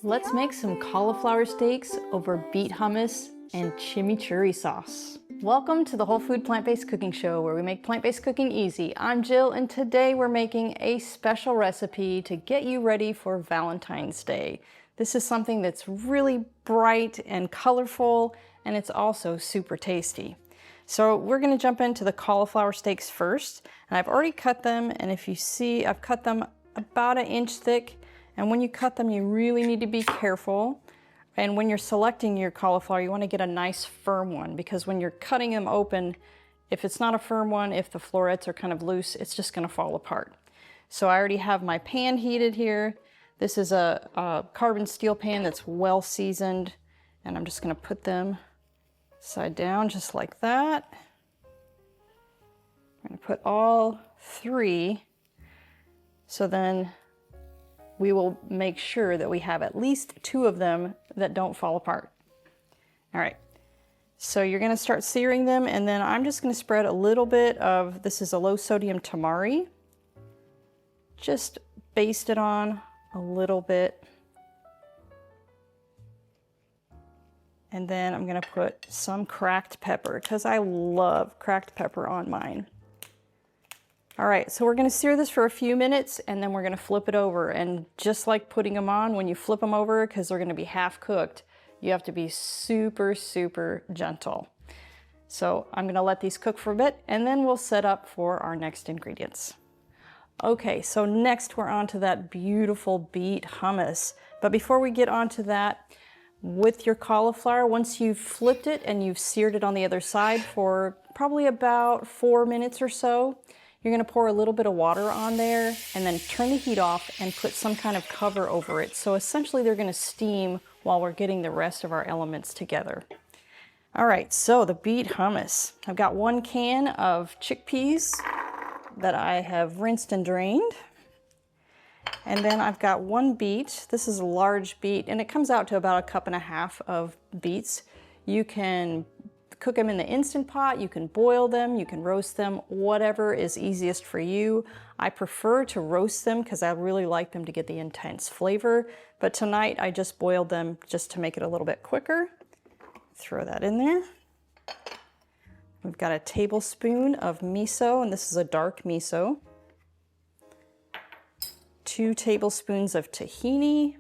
Let's make some cauliflower steaks over beet hummus and chimichurri sauce. Welcome to the Whole Food Plant-Based Cooking Show, where we make plant-based cooking easy. I'm Jill, and today we're making a special recipe to get you ready for Valentine's Day. This is something that's really bright and colorful, and it's also super tasty. So we're gonna jump into the cauliflower steaks first, and I've already cut them, and if you see, I've cut them about 1 inch thick. And when you cut them, you really need to be careful. And when you're selecting your cauliflower, you want to get a nice firm one, because when you're cutting them open, if it's not a firm one, if the florets are kind of loose, it's just going to fall apart. So I already have my pan heated here. This is a carbon steel pan that's well seasoned, and I'm just going to put them side down just like that. I'm going to put all 3. So then we will make sure that we have at least 2 of them that don't fall apart. All right, so you're gonna start searing them, and then I'm just gonna spread a little bit of, this is a low sodium tamari. Just baste it on a little bit. And then I'm gonna put some cracked pepper, because I love cracked pepper on mine. All right, so we're gonna sear this for a few minutes, and then we're gonna flip it over. And just like putting them on, when you flip them over, because they're gonna be half cooked, you have to be super, super gentle. So I'm gonna let these cook for a bit, and then we'll set up for our next ingredients. Okay, so next we're on to that beautiful beet hummus. But before we get onto that, with your cauliflower, once you've flipped it and you've seared it on the other side for probably about 4 minutes or so, you're gonna pour a little bit of water on there and then turn the heat off and put some kind of cover over it. So essentially they're gonna steam while we're getting the rest of our elements together. All right, so the beet hummus. I've got 1 can of chickpeas that I have rinsed and drained. And then I've got 1 beet. This is a large beet, and it comes out to about 1.5 cups of beets. You can cook them in the Instant Pot, you can boil them, you can roast them, whatever is easiest for you. I prefer to roast them because I really like them to get the intense flavor, but tonight I just boiled them just to make it a little bit quicker. Throw that in there. We've got a tablespoon of miso, and this is a dark miso. 2 tablespoons of tahini.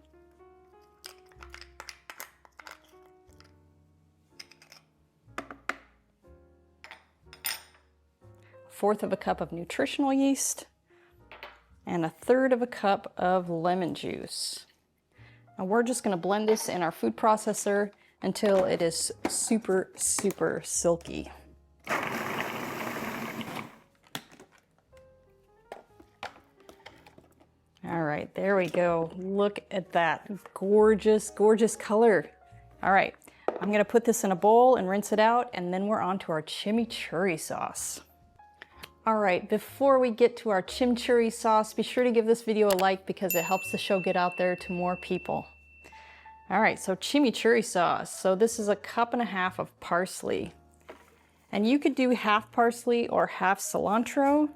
1/4 cup of nutritional yeast, and 1/3 cup of lemon juice. And we're just gonna blend this in our food processor until it is super, super silky. All right, there we go. Look at that gorgeous, gorgeous color. All right, I'm gonna put this in a bowl and rinse it out, and then we're on to our chimichurri sauce. All right, before we get to our chimichurri sauce, be sure to give this video a like because it helps the show get out there to more people. All right, so chimichurri sauce. So this is 1.5 cups of parsley. And you could do half parsley or half cilantro,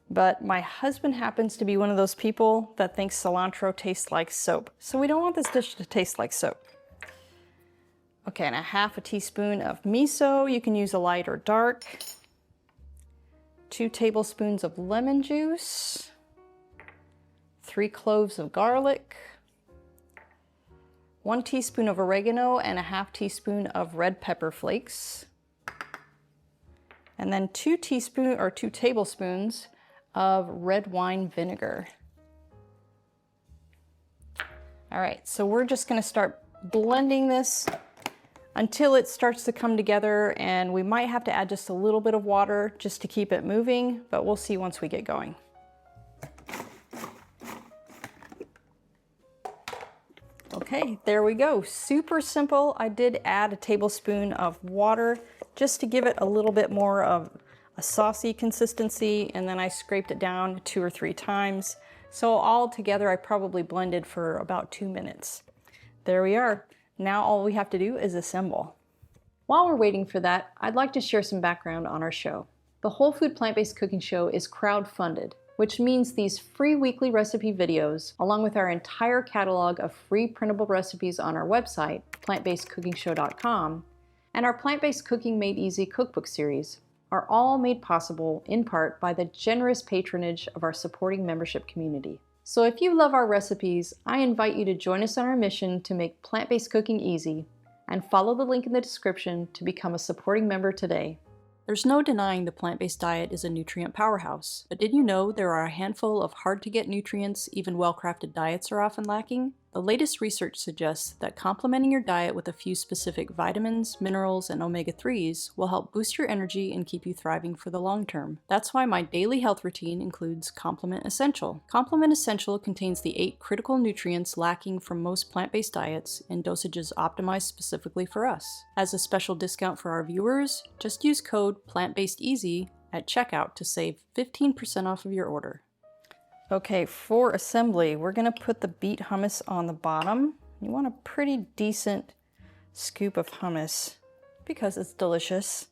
but my husband happens to be one of those people that thinks cilantro tastes like soap. So we don't want this dish to taste like soap. Okay, and 1/2 teaspoon of miso. You can use a light or dark. 2 tablespoons of lemon juice, 3 cloves of garlic, 1 teaspoon of oregano, and 1/2 teaspoon of red pepper flakes, and then 2 tablespoons of red wine vinegar. All right, so we're just gonna start blending this until it starts to come together, and we might have to add just a little bit of water just to keep it moving, but we'll see once we get going. Okay, there we go. Super simple. I did add a tablespoon of water just to give it a little bit more of a saucy consistency, and then I scraped it down 2 or 3 times. So all together I probably blended for about 2 minutes. There we are. Now all we have to do is assemble. While we're waiting for that, I'd like to share some background on our show. The Whole Food Plant-Based Cooking Show is crowdfunded. which means these free weekly recipe videos, along with our entire catalog of free printable recipes on our website, plantbasedcookingshow.com, and our Plant-Based Cooking Made Easy cookbook series, are all made possible in part by the generous patronage of our supporting membership community. So if you love our recipes, I invite you to join us on our mission to make plant-based cooking easy, and follow the link in the description to become a supporting member today. There's no denying the plant-based diet is a nutrient powerhouse, but did you know there are a handful of hard-to-get nutrients even well-crafted diets are often lacking? The latest research suggests that complementing your diet with a few specific vitamins, minerals, and omega-3s will help boost your energy and keep you thriving for the long term. That's why my daily health routine includes Complement Essential. Complement Essential contains the 8 critical nutrients lacking from most plant-based diets in dosages optimized specifically for us. As a special discount for our viewers, just use code PLANTBASEDEASY at checkout to save 15% off of your order. Okay, for assembly, we're gonna put the beet hummus on the bottom. You want a pretty decent scoop of hummus because it's delicious.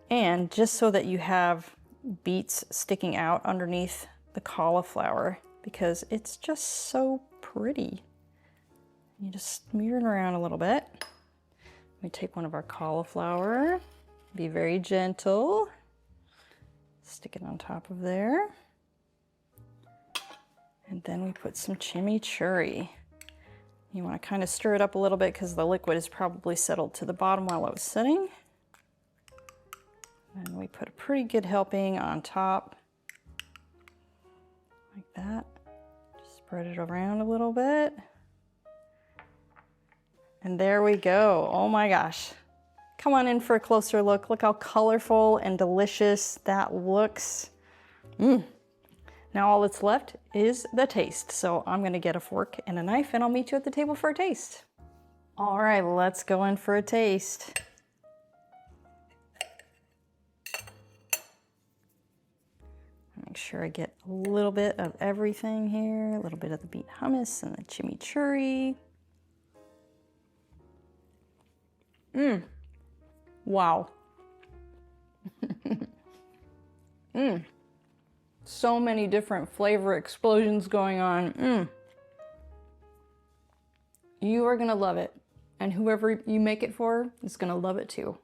And just so that you have beets sticking out underneath the cauliflower because it's just so pretty. You just smear it around a little bit. We take one of our cauliflower, be very gentle, stick it on top of there. And then we put some chimichurri. You want to kind of stir it up a little bit because the liquid is probably settled to the bottom while I was sitting. And we put a pretty good helping on top, like that. Just spread it around a little bit. And there we go. Oh my gosh. Come on in for a closer look. Look how colorful and delicious that looks. Now all that's left is the taste. So I'm gonna get a fork and a knife and I'll meet you at the table for a taste. All right, let's go in for a taste. Make sure I get a little bit of everything here, a little bit of the beet hummus and the chimichurri. Wow. So many different flavor explosions going on. You are gonna love it. And whoever you make it for is gonna love it too.